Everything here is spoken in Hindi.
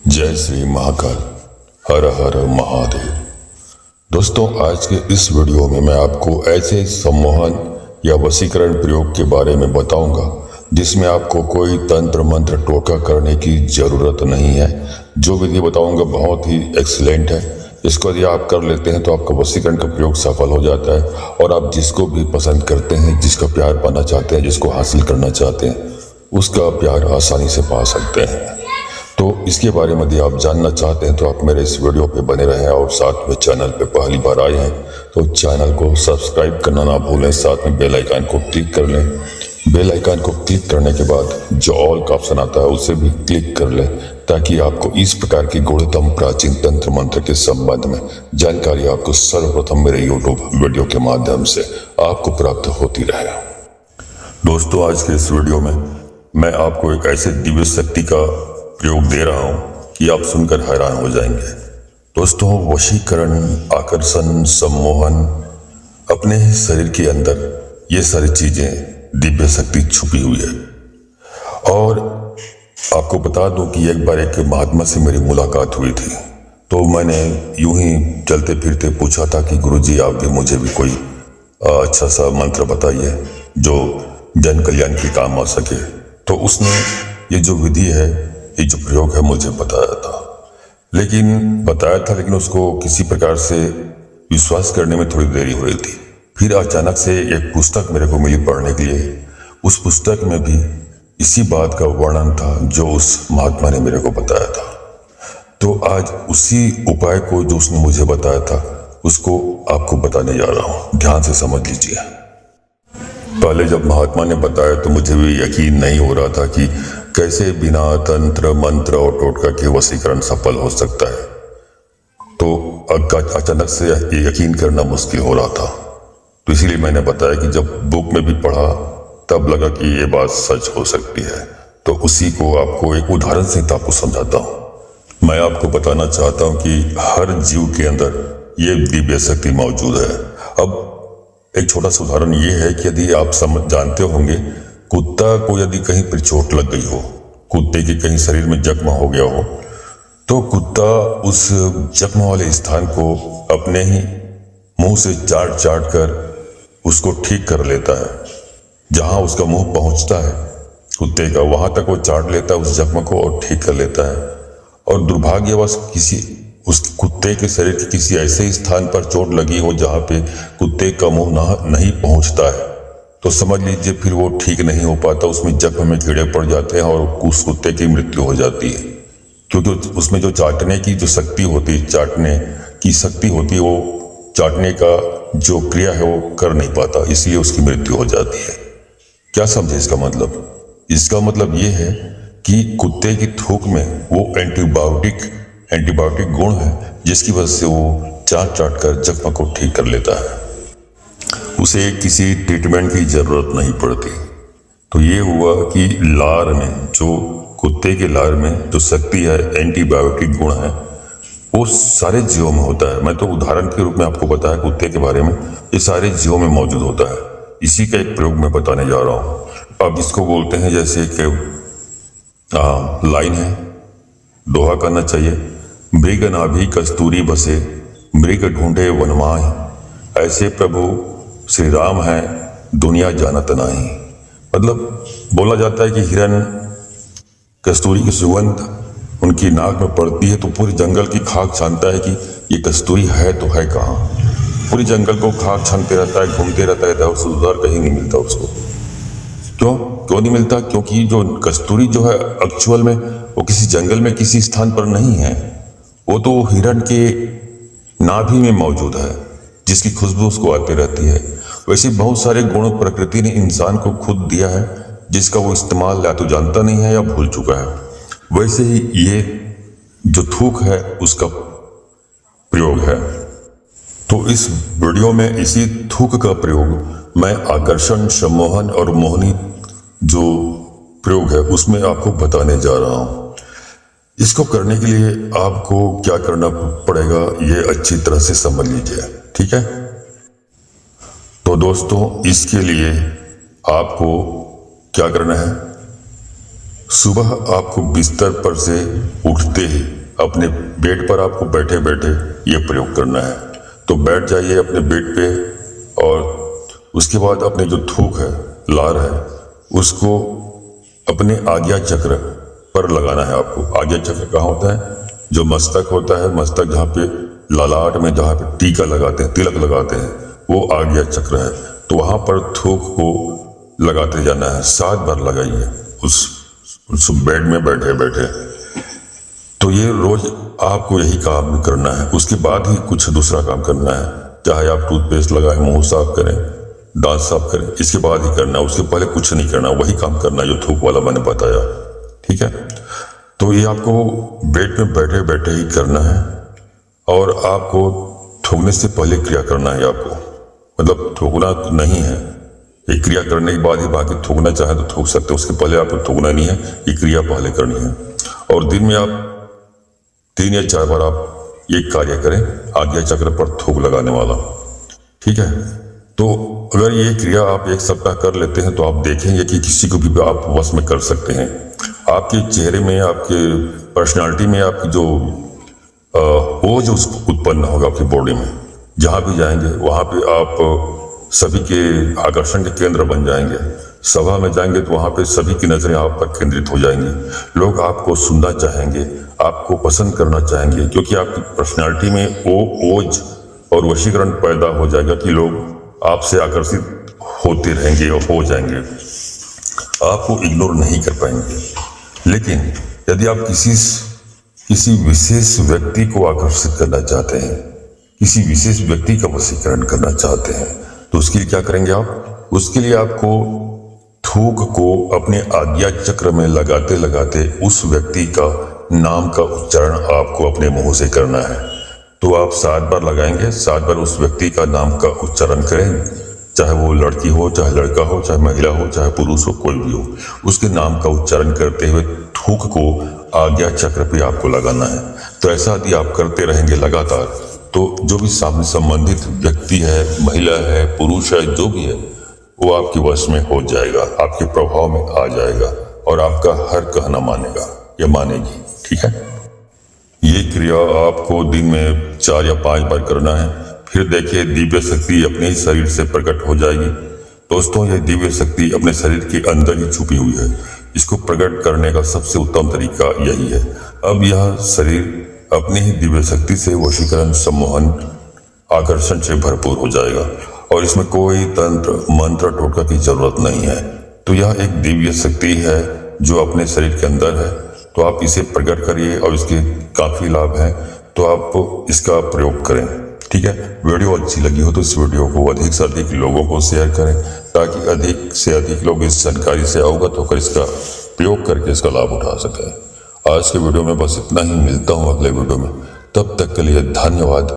जय श्री महाकाल। हर हर महादेव। दोस्तों, आज के इस वीडियो में मैं आपको ऐसे सम्मोहन या वशीकरण प्रयोग के बारे में बताऊंगा जिसमें आपको कोई तंत्र मंत्र टोटका करने की जरूरत नहीं है। जो विधि बताऊंगा बहुत ही एक्सीलेंट है। इसको यदि आप कर लेते हैं तो आपका वशीकरण का प्रयोग सफल हो जाता है और आप जिसको भी पसंद करते हैं, जिसका प्यार पाना चाहते हैं, जिसको हासिल करना चाहते हैं, उसका प्यार आसानी से पा सकते हैं। तो इसके बारे में यदि आप जानना चाहते हैं तो आप मेरे इस वीडियो पे बने रहें और साथ में चैनल पे पहली बार आए हैं तो चैनल को सब्सक्राइब करना ना भूलें, साथ में बेल आइकन को क्लिक कर लें। बेल आइकन को क्लिक करने के बाद जो ऑल का ऑप्शन आता है उसे भी क्लिक कर लें ताकि आपको इस प्रकार की गूढ़तम प्राचीन तंत्र मंत्र के संबंध में जानकारी आपको सर्वप्रथम मेरे यूट्यूब वीडियो के माध्यम से आपको प्राप्त होती रहे। दोस्तों, आज के इस वीडियो में मैं आपको एक ऐसे दिव्य शक्ति का प्रयोग दे रहा हूं कि आप सुनकर हैरान हो जाएंगे। दोस्तों, वशीकरण, आकर्षण, सम्मोहन, अपने ही शरीर के अंदर ये सारी चीजें दिव्य शक्ति छुपी हुई है। और आपको बता दूं कि एक बार एक महात्मा से मेरी मुलाकात हुई थी तो मैंने यूं ही चलते फिरते पूछा था कि गुरुजी, आप भी मुझे भी कोई अच्छा सा मंत्र बताइए जो जन कल्याण के काम आ सके। तो उसने ये जो विधि है, ये जो प्रयोग है, मुझे बताया था लेकिन उसको किसी प्रकार से विश्वास करने में थोड़ी देरी हो रही थी। फिर अचानक से एक पुस्तक मेरे को मिली पढ़ने के लिए। उस पुस्तक में भी इसी बात का वर्णन था जो उस महात्मा ने मेरे को बताया था। तो आज उसी उपाय को जो उसने मुझे बताया था उसको आपको बताने जा रहा हूं। ध्यान से समझ लीजिए। पहले जब महात्मा ने बताया तो मुझे भी यकीन नहीं हो रहा था कि कैसे बिना तंत्र मंत्र और टोटका के वशीकरण सफल हो सकता है। तो अचानक से ये यकीन करना मुश्किल हो रहा था। तो इसीलिए मैंने बताया कि जब बुक में भी पढ़ा तब लगा कि ये बात सच हो सकती है। तो उसी को आपको एक उदाहरण से आपको समझाता हूँ। मैं आपको बताना चाहता हूँ कि हर जीव के अंदर ये दिव्य शक्ति मौजूद है। अब एक छोटा सा उदाहरण ये है कि यदि आप जानते होंगे, कुत्ता को यदि कहीं पर चोट लग गई हो, कुत्ते के कहीं शरीर में जख्म हो गया हो, तो कुत्ता उस जख्म वाले स्थान को अपने ही मुंह से चाट चाट कर उसको ठीक कर लेता है। जहां उसका मुंह पहुंचता है कुत्ते का, वहां तक वो चाट लेता है उस जख्म को और ठीक कर लेता है। और दुर्भाग्यवश उस कुत्ते के शरीर के किसी ऐसे स्थान पर चोट लगी हो जहां पे कुत्ते का मुंह नहीं पहुंचता है, तो समझ लीजिए फिर वो ठीक नहीं हो पाता। उसमें जख्म में कीड़े पड़ जाते हैं और उस कुत्ते की मृत्यु हो जाती है। क्योंकि उसमें जो चाटने की जो शक्ति होती है, चाटने की शक्ति होती है, वो चाटने का जो क्रिया है वो कर नहीं पाता, इसलिए उसकी मृत्यु हो जाती है। क्या समझे इसका मतलब? इसका मतलब ये है कि कुत्ते की थूक में वो एंटीबायोटिक गुण है जिसकी वजह से वो चाट चाट कर जख्म को ठीक कर लेता है। उसे किसी ट्रीटमेंट की जरूरत नहीं पड़ती। तो ये हुआ कि लार में, जो कुत्ते के लार में जो शक्ति है, एंटीबायोटिक गुण है, वो सारे जीवों में होता है। मैं तो उदाहरण के रूप में आपको बताया कुत्ते के बारे में, ये सारे जीवों में मौजूद होता है। इसी का एक प्रयोग मैं बताने जा रहा हूँ। अब इसको बोलते हैं, जैसे कि लाइन है, दोहा करना चाहिए। मृग नाभि कस्तूरी बसे, मृग ढूंढे वनमाहि, ऐसे प्रभु श्री राम है दुनिया जानत नाही। मतलब बोला जाता है कि हिरन कस्तूरी की सुगंध उनकी नाक में पड़ती है तो पूरे जंगल की खाक छानता है कि ये कस्तूरी है तो है कहाँ। पूरे जंगल को खाक छानते रहता है, घूमते रहता है, उधर कहीं नहीं मिलता उसको। क्यों नहीं मिलता? क्योंकि जो कस्तूरी जो है एक्चुअल में वो किसी जंगल में किसी स्थान पर नहीं है, वो तो हिरन के नाभि में मौजूद है जिसकी खुशबू उसको आती रहती है। वैसे बहुत सारे गुण प्रकृति ने इंसान को खुद दिया है जिसका वो इस्तेमाल या तो जानता नहीं है या भूल चुका है। वैसे ही ये जो थूक है उसका प्रयोग है। तो इस वीडियो में इसी थूक का प्रयोग मैं आकर्षण, सम्मोहन और मोहनी जो प्रयोग है उसमें आपको बताने जा रहा हूं। इसको करने के लिए आपको क्या करना पड़ेगा ये अच्छी तरह से समझ लीजिए, ठीक है? तो दोस्तों, इसके लिए आपको क्या करना है? सुबह आपको बिस्तर पर से उठते ही अपने बेड पर आपको बैठे बैठे ये प्रयोग करना है। तो बैठ जाइए अपने बेड पे और उसके बाद अपने जो थूक है, लार है, उसको अपने आज्ञा चक्र पर लगाना है आपको। आज्ञा चक्र कहाँ होता है? जो मस्तक होता है, मस्तक जहाँ पे ललाट में जहाँ पे टीका लगाते हैं, तिलक लगाते हैं, वो आज्ञा चक्र है। तो वहां पर थूक को लगाते जाना है। 7 बार लगाइए उस बेड में बैठे बैठे। तो ये रोज आपको यही काम करना है। उसके बाद ही कुछ दूसरा काम करना है। चाहे आप टूथपेस्ट लगाएं, मुंह साफ करें, दांत साफ करें, इसके बाद ही करना। उसके पहले कुछ नहीं करना, वही काम करना जो थूक वाला मैंने बताया। ठीक है, तो ये आपको बेड में बैठे बैठे ही करना है और आपको थूकने से पहले क्रिया करना है। आपको मतलब थूकना नहीं है, ये क्रिया करने के बाद ही बाकी थूकना चाहे तो थूक सकते हो। उसके पहले आपको थूकना नहीं है, ये क्रिया पहले करनी है। और दिन में आप 3 या 4 बार आप ये कार्य करें, आज्ञा चक्र पर थूक लगाने वाला। ठीक है, तो अगर ये क्रिया आप 1 सप्ताह कर लेते हैं तो आप देखेंगे कि किसी को भी आप वश में कर सकते हैं। आपके चेहरे में, आपके पर्सनालिटी में आपकी जो ओज उत्पन्न होगा आपकी बॉडी में। जहां भी जाएंगे वहां पे आप सभी के आकर्षण के केंद्र बन जाएंगे। सभा में जाएंगे तो वहां पे सभी की नजरें आप पर केंद्रित हो जाएंगी। लोग आपको सुनना चाहेंगे, आपको पसंद करना चाहेंगे, क्योंकि आपकी पर्सनालिटी में वो ओज और वशीकरण पैदा हो जाएगा कि लोग आपसे आकर्षित होते रहेंगे और हो जाएंगे, आपको इग्नोर नहीं कर पाएंगे। लेकिन यदि आप किसी विशेष व्यक्ति को आकर्षित करना चाहते हैं, किसी विशेष व्यक्ति का वशीकरण करना चाहते हैं, तो उसके लिए क्या करेंगे आप? उसके लिए आपको थूक को अपने आज्ञा चक्र में लगाते लगाते उस व्यक्ति का नाम का उच्चारण आपको अपने मुंह से करना है। तो आप 7 बार लगाएंगे, 7 बार उस व्यक्ति का नाम का उच्चारण करें, चाहे वो लड़की हो, चाहे लड़का हो, चाहे महिला हो, चाहे पुरुष हो, कोई भी हो। उसके नाम का उच्चारण करते हुए थूक को आज्ञा चक्र पे आपको लगाना है। तो ऐसा यदि आप करते रहेंगे लगातार, तो जो भी सामने संबंधित व्यक्ति है, महिला है, पुरुष है, जो भी है, वो आपके वश में हो जाएगा, आपके प्रभाव में आ जाएगा और आपका हर कहना मानेगा या मानेगी। ठीक है, ये क्रिया आपको दिन में 4 या 5 बार करना है। फिर देखिए दिव्य शक्ति अपने ही शरीर से प्रकट हो जाएगी। दोस्तों, ये दिव्य शक्ति अपने शरीर के अंदर ही छुपी हुई है। इसको प्रकट करने का सबसे उत्तम तरीका यही है। अब यह शरीर अपनी ही दिव्य शक्ति से वशीकरण, सम्मोहन, आकर्षण से भरपूर हो जाएगा और इसमें कोई तंत्र, मंत्र, टोटका की जरूरत नहीं है। तो यह एक दिव्य शक्ति है जो अपने शरीर के अंदर है। तो आप इसे प्रकट करिए और इसके काफी लाभ हैं, तो आप इसका प्रयोग करें। ठीक है, वीडियो अच्छी लगी हो तो इस वीडियो को अधिक से अधिक लोगों को शेयर करें, ताकि अधिक से अधिक लोग इस जानकारी से अवगत होकर इसका प्रयोग करके इसका लाभ उठा सकें। आज के वीडियो में बस इतना ही। मिलता हूँ अगले वीडियो में, तब तक के लिए धन्यवाद।